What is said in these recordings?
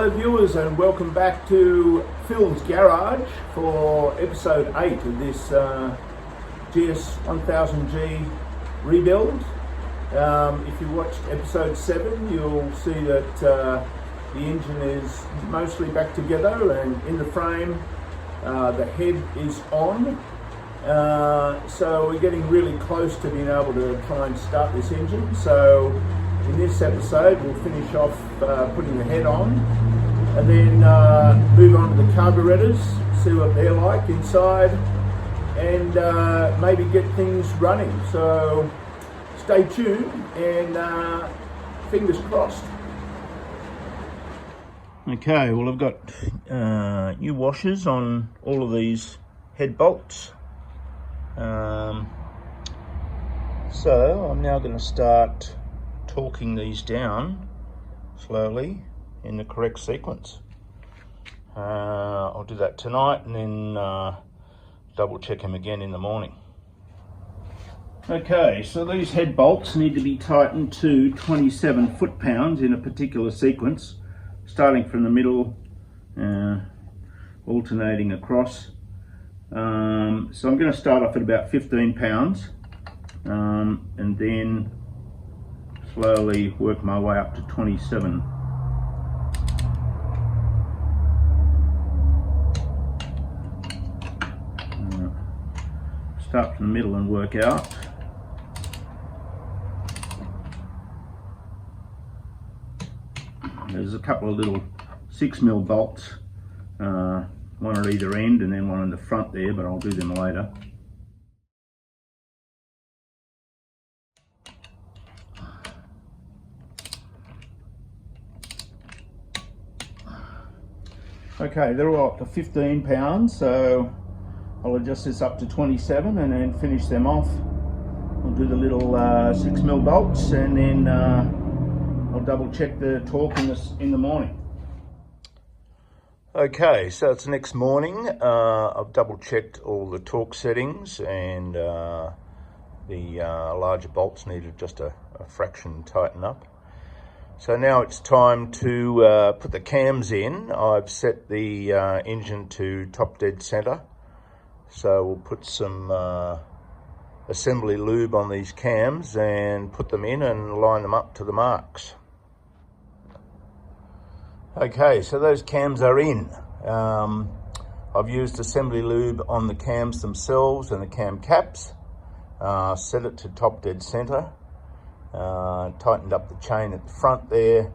Hello viewers, and welcome back to Phil's Garage for episode 8 of this GS 1000G rebuild. If you watched episode 7, you'll see that the engine is mostly back together and in the frame. The head is on, so we're getting really close to being able to try and start this engine. So in this episode we'll finish off putting the head on and then move on to the carburetors, see what they're like inside, and maybe get things running. So stay tuned and fingers crossed. Okay, well, I've got new washers on all of these head bolts. So I'm now going to start torquing these down slowly in the correct sequence. I'll do that tonight and then double check them again in the morning. Okay, so these head bolts need to be tightened to 27 foot-pounds in a particular sequence, starting from the middle, alternating across. So I'm going to start off at about 15 pounds and then slowly work my way up to 27. Start from the middle and work out. There's a couple of little 6mm bolts, one at either end and then one in the front there, but I'll do them later. Okay, they're all up to 15 pounds, so I'll adjust this up to 27 and then finish them off. I'll do the little 6mm bolts and then I'll double check the torque in the morning. Okay, so it's next morning. I've double checked all the torque settings and the larger bolts needed just a fraction tighten up. So now it's time to put the cams in. I've set the engine to top dead center. So we'll put some assembly lube on these cams and put them in and line them up to the marks. Okay, so those cams are in. I've used assembly lube on the cams themselves and the cam caps. Set it to top dead center. Tightened up the chain at the front there,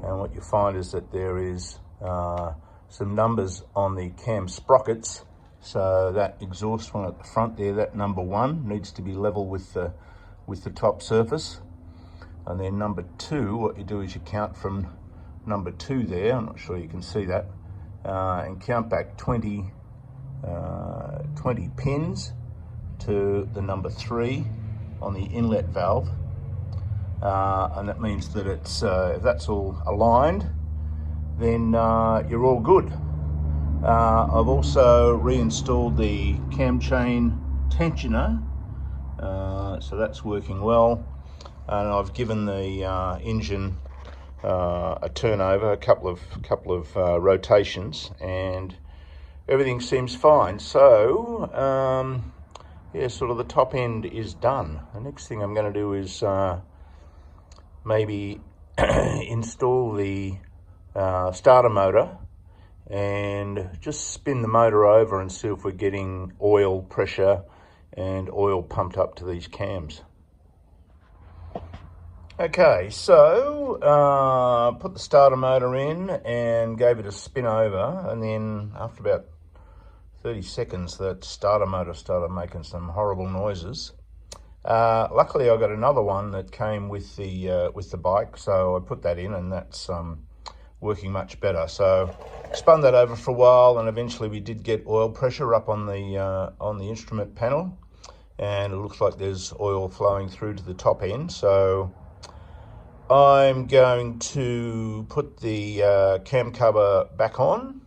and what you find is that there is some numbers on the cam sprockets. So that exhaust one at the front there, that number 1, needs to be level with the top surface. And then number 2, what you do is you count from number 2 there, I'm not sure you can see that, and count back 20 pins to the number 3 on the inlet valve. And that means that it's if that's all aligned, then you're all good. I've also reinstalled the cam chain tensioner, so that's working well, and I've given the engine a turnover, a couple of rotations, and everything seems fine. So yeah, sort of the top end is done. The next thing I'm going to do is maybe install the starter motor and just spin the motor over and see if we're getting oil pressure and oil pumped up to these cams. Okay, so put the starter motor in and gave it a spin over, and then after about 30 seconds that starter motor started making some horrible noises. Luckily I got another one that came with the bike, so I put that in and that's working much better. So spun that over for a while, and eventually we did get oil pressure up on the instrument panel, and it looks like there's oil flowing through to the top end. So I'm going to put the cam cover back on,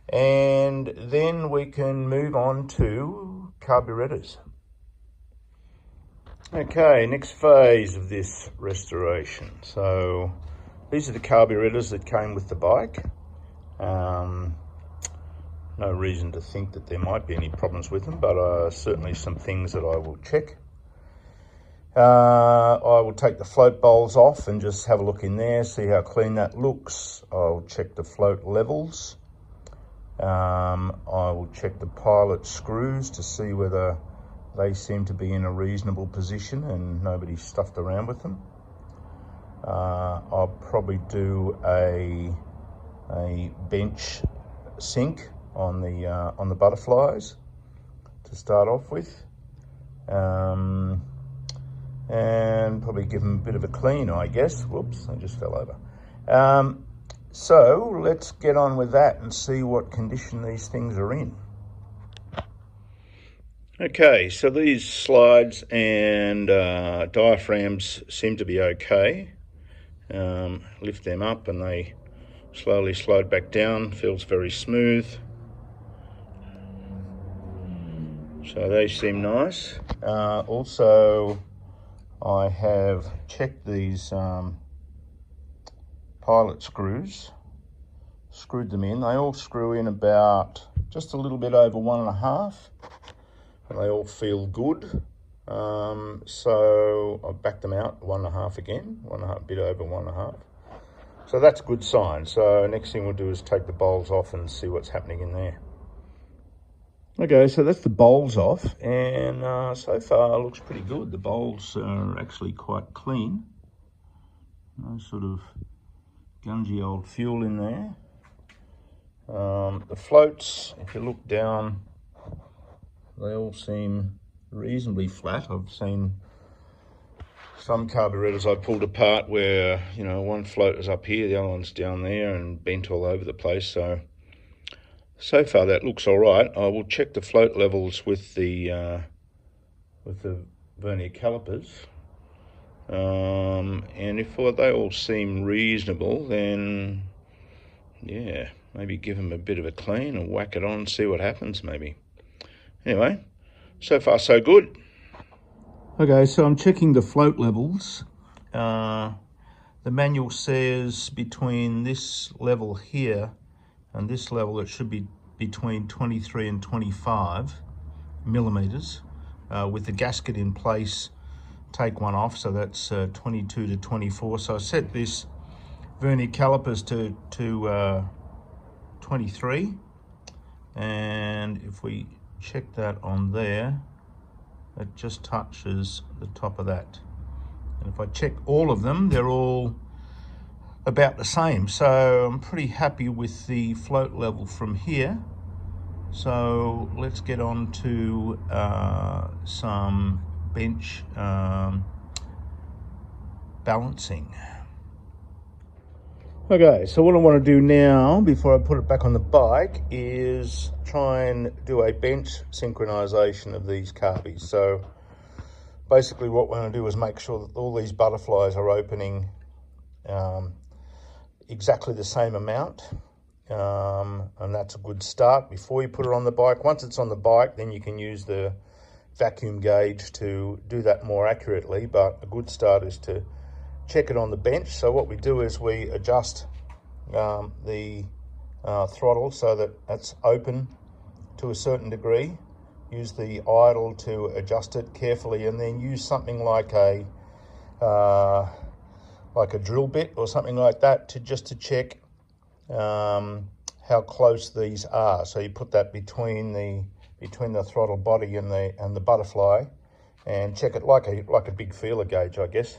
and then we can move on to carburetors. Okay, next phase of this restoration. So these are the carburetors that came with the bike. No reason to think that there might be any problems with them, but certainly some things that I will check. I will take the float bowls off and just have a look in there, see how clean that looks. I'll check the float levels. I will check the pilot screws to see whether they seem to be in a reasonable position and nobody's stuffed around with them. I'll probably do a bench sync on the butterflies to start off with, and probably give them a bit of a clean, I guess. Whoops, I just fell over. So let's get on with that and see what condition these things are in. Okay, so these slides and diaphragms seem to be okay. Lift them up and they slowly slide back down. Feels very smooth. So they seem nice. Also, I have checked these pilot screws, screwed them in. They all screw in about just a little bit over 1.5, and they all feel good. So I've backed them out 1.5 again, 1.5, bit over 1.5. So that's a good sign. So next thing we'll do is take the bowls off and see what's happening in there. Okay, so that's the bowls off, and so far it looks pretty good. The bowls are actually quite clean. No sort of gungy old fuel in there. The floats, if you look down, they all seem reasonably flat. I've seen some carburetors I pulled apart where, you know, one float is up here, the other one's down there and bent all over the place. So far that looks all right. I will check the float levels with the vernier calipers. And if they all seem reasonable, then yeah, maybe give them a bit of a clean and whack it on and see what happens maybe. Anyway, so far so good. Okay, so I'm checking the float levels. The manual says between this level here and this level it should be between 23 and 25 millimeters. With the gasket in place, take one off, so that's 22 to 24. So I set this vernier calipers to 23, and if we check that on there, it just touches the top of that. And if I check all of them, they're all about the same. So I'm pretty happy with the float level from here. So let's get on to some bench balancing. Okay, so what I want to do now before I put it back on the bike is try and do a bench synchronization of these carbies. So basically what we're going to do is make sure that all these butterflies are opening exactly the same amount, and that's a good start before you put it on the bike. Once it's on the bike, then you can use the vacuum gauge to do that more accurately, but a good start is to check it on the bench. So what we do is we adjust the throttle so that it's open to a certain degree, use the idle to adjust it carefully, and then use something like a drill bit or something like that to check how close these are. So you put that between the throttle body and the butterfly, and check it like a big feeler gauge, I guess,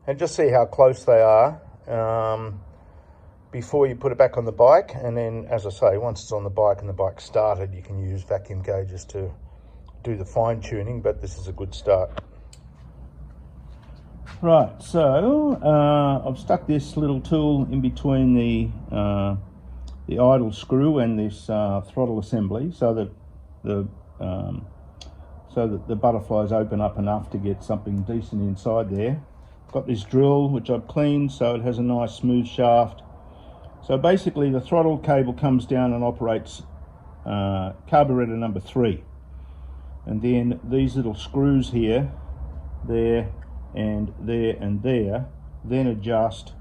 and just see how close they are before you put it back on the bike. And then, as I say, once it's on the bike and the bike's started, you can use vacuum gauges to do the fine tuning, but this is a good start. Right, so I've stuck this little tool in between the idle screw and this throttle assembly so that the butterflies open up enough to get something decent inside there. Got this drill which I've cleaned so it has a nice smooth shaft. So basically the throttle cable comes down and operates carburetor number 3, and then these little screws here, there and there and there, then adjust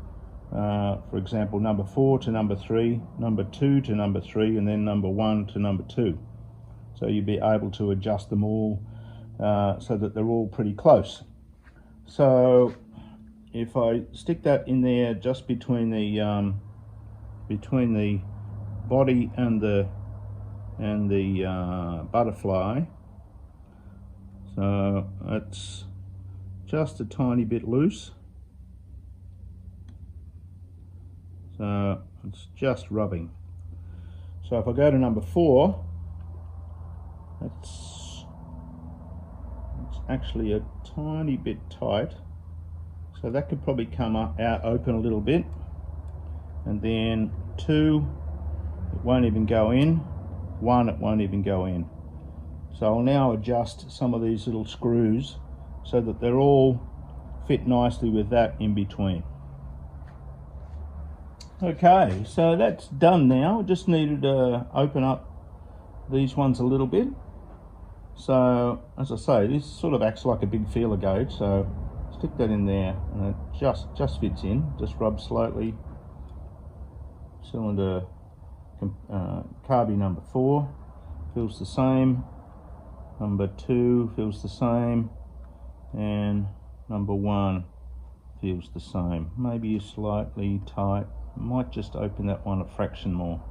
For example, number 4 to number 3, number 2 to number 3, and then number 1 to number 2. So you'll be able to adjust them all so that they're all pretty close. So if I stick that in there just between the body and the butterfly, so it's just a tiny bit loose. So it's just rubbing. So if I go to number 4, it's actually a tiny bit tight. So that could probably come out open a little bit. And then 2, it won't even go in. 1, it won't even go in. So I'll now adjust some of these little screws so that they're all fit nicely with that in between. Okay, so that's done now. Just needed to open up these ones a little bit. So as I say, this sort of acts like a big feeler gauge. So stick that in there, and it just fits in. Just rub slightly. Cylinder carby number 4 feels the same. Number 2 feels the same, and number 1 feels the same. Maybe slightly tight. Might just open that one a fraction more.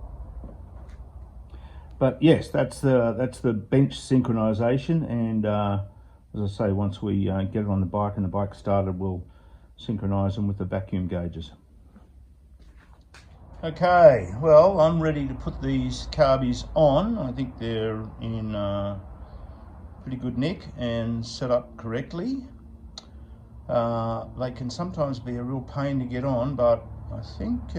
But yes, that's the bench synchronization, and as I say, once we get it on the bike and the bike started, we'll synchronize them with the vacuum gauges. Okay, well, I'm ready to put these carbies on. I think they're in pretty good nick and set up correctly. They can sometimes be a real pain to get on, but I think,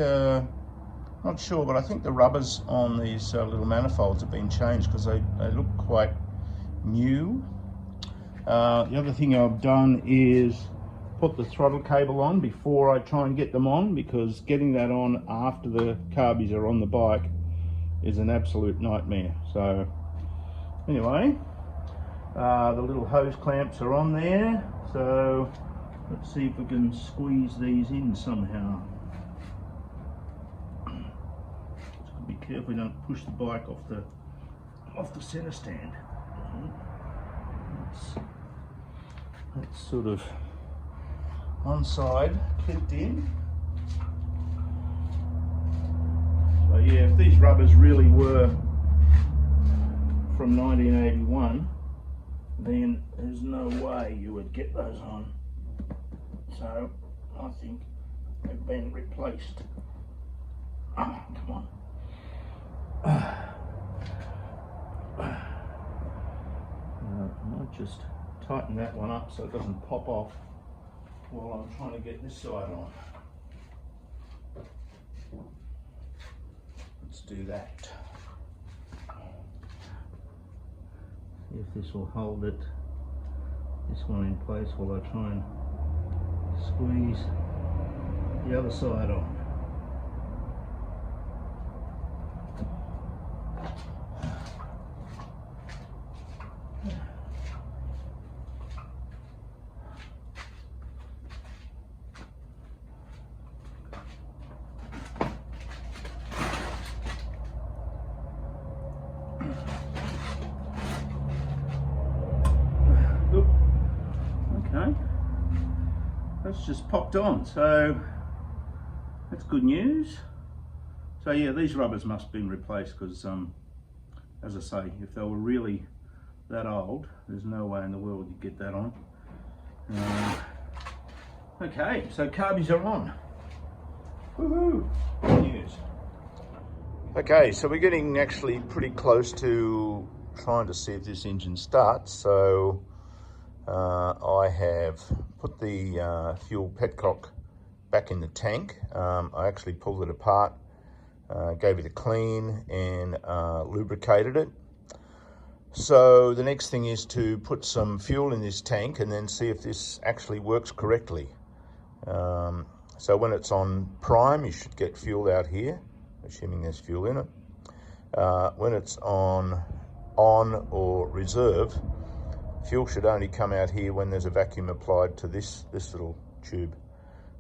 not sure, but I think the rubbers on these little manifolds have been changed because they look quite new. The other thing I've done is put the throttle cable on before I try and get them on, because getting that on after the carbies are on the bike is an absolute nightmare. So anyway, the little hose clamps are on there, so let's see if we can squeeze these in somehow. Just be careful we don't push the bike off the center stand. That's sort of one side clipped in. So yeah, if these rubbers really were from 1981, then there's no way you would get those on. So I think they've been replaced. Oh, come on. I might just tighten that one up so it doesn't pop off while I'm trying to get this side on. Let's do that. See if this will hold it, this one in place, while I try and squeeze the other side on. Okay, that's just popped on, so that's good news. So yeah, these rubbers must have been replaced because, as I say, if they were really that old, there's no way in the world you'd get that on. Okay, so carbies are on. Woohoo! Good news. Okay, so we're getting actually pretty close to trying to see if this engine starts. So I have put the fuel petcock back in the tank. I actually pulled it apart, gave it a clean, and lubricated it. So the next thing is to put some fuel in this tank and then see if this actually works correctly. So when it's on prime, you should get fuel out here, assuming there's fuel in it. When it's on or reserve, fuel should only come out here when there's a vacuum applied to this little tube,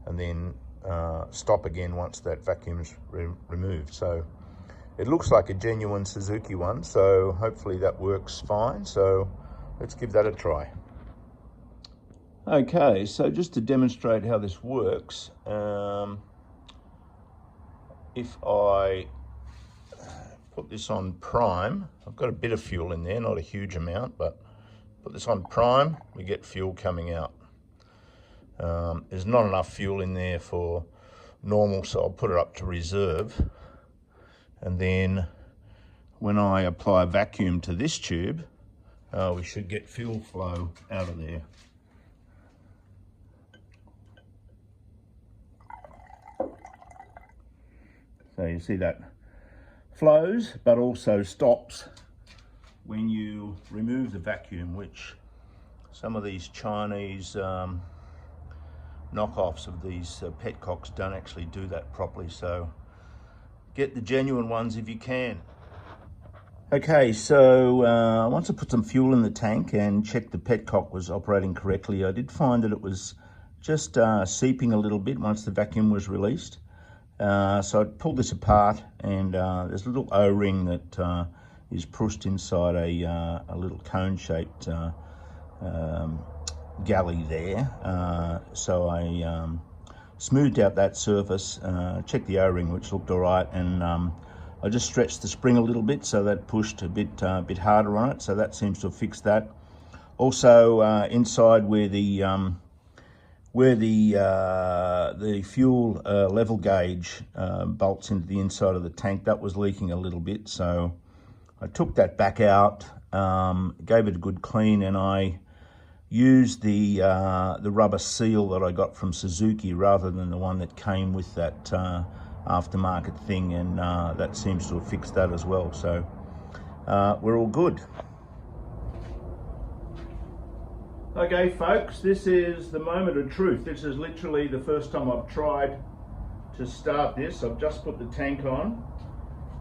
and then stop again once that vacuum's removed. So it looks like a genuine Suzuki one, so hopefully that works fine. So let's give that a try. Okay, so just to demonstrate how this works, if I put this on prime, I've got a bit of fuel in there, not a huge amount, but put this on prime, we get fuel coming out. There's not enough fuel in there for normal, so I'll put it up to reserve. And then when I apply vacuum to this tube, we should get fuel flow out of there. So you see that flows, but also stops when you remove the vacuum, which some of these Chinese knockoffs of these petcocks don't actually do that properly. So get the genuine ones if you can. Okay, so once I put some fuel in the tank and checked the petcock was operating correctly, I did find that it was just seeping a little bit once the vacuum was released. So I pulled this apart, and there's a little O-ring that is pushed inside a little cone-shaped galley there. So I smoothed out that surface, checked the O-ring, which looked all right, and I just stretched the spring a little bit, so that pushed a bit harder on it. So that seems to have fixed that. Also, inside where the fuel level gauge bolts into the inside of the tank, that was leaking a little bit. So I took that back out, gave it a good clean, and I used the rubber seal that I got from Suzuki rather than the one that came with that aftermarket thing, and that seems to have fixed that as well. So we're all good. Okay folks, this is the moment of truth. This is literally the first time I've tried to start this. I've just put the tank on,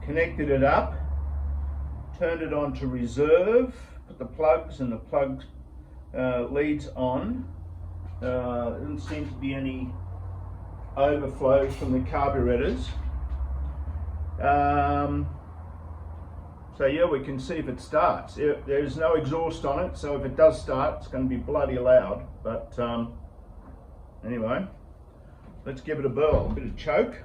connected it up, turned it on to reserve, put the plugs and the plug leads on. There doesn't seem to be any overflow from the carburetors. So yeah, we can see if it starts. There's no exhaust on it, so if it does start, it's going to be bloody loud. But anyway, let's give it a whirl. A bit of choke.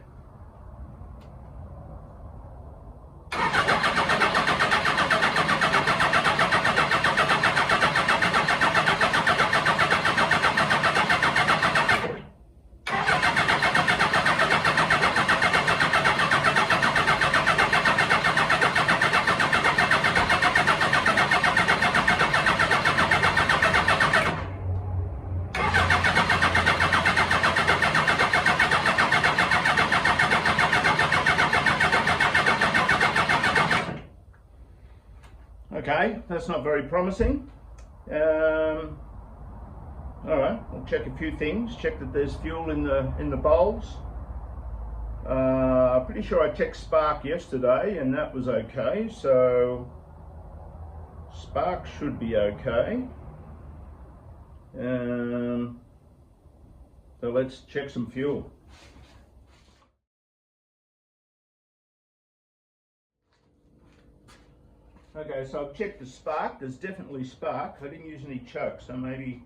Okay, that's not very promising. All right, we'll check a few things. Check that there's fuel in the bowls. Pretty sure I checked spark yesterday, and that was okay. So spark should be okay. So let's check some fuel. Okay, so I've checked the spark. There's definitely spark. I didn't use any choke, so maybe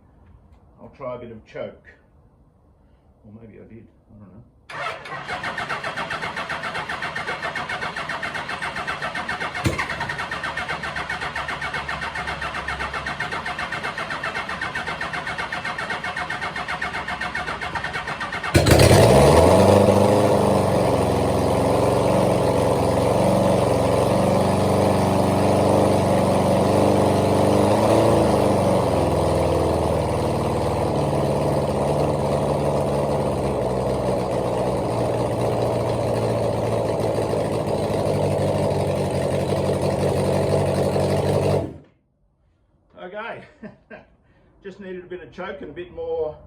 I'll try a bit of choke. Or maybe I did, I don't know. Okay, just needed a bit of choke and a bit more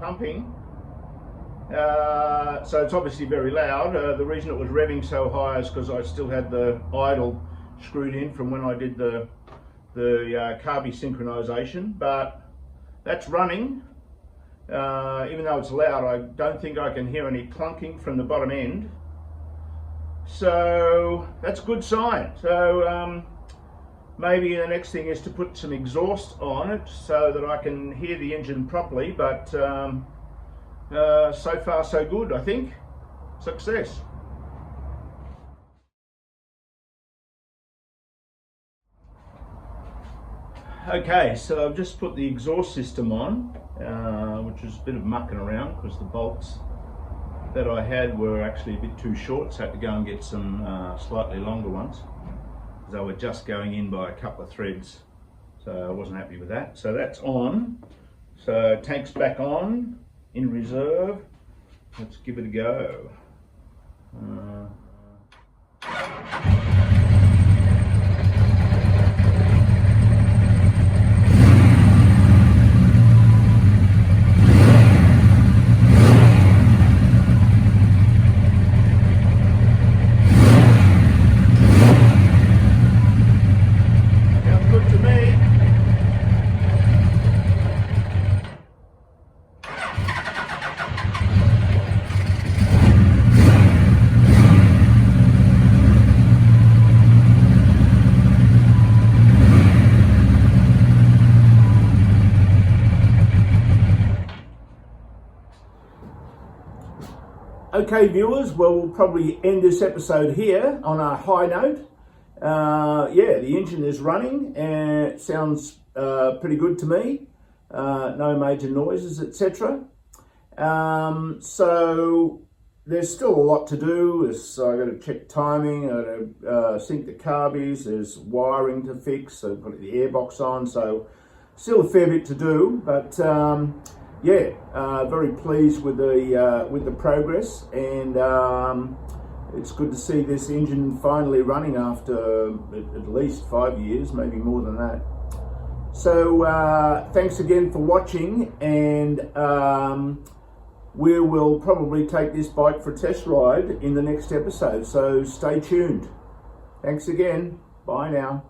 pumping. So it's obviously very loud. The reason it was revving so high is because I still had the idle screwed in from when I did the carby synchronization. But that's running, Even though it's loud, I don't think I can hear any clunking from the bottom end. So that's a good sign. So maybe the next thing is to put some exhaust on it so that I can hear the engine properly, but so far so good, I think. Success. Okay, so I've just put the exhaust system on, which was a bit of mucking around because the bolts that I had were actually a bit too short, so I had to go and get some slightly longer ones. They were just going in by a couple of threads, so I wasn't happy with that. So that's on. So tank's back on, in reserve. Let's give it a go. Okay viewers, well, we'll probably end this episode here on a high note. Yeah, the engine is running and it sounds pretty good to me. No major noises, etc. So there's still a lot to do. So I got to check timing, I got to sync the carbies, there's wiring to fix, so put the airbox on, so still a fair bit to do, but yeah, very pleased with the progress, and it's good to see this engine finally running after at least 5 years, maybe more than that. So thanks again for watching, and we will probably take this bike for a test ride in the next episode, so stay tuned. Thanks again. Bye now.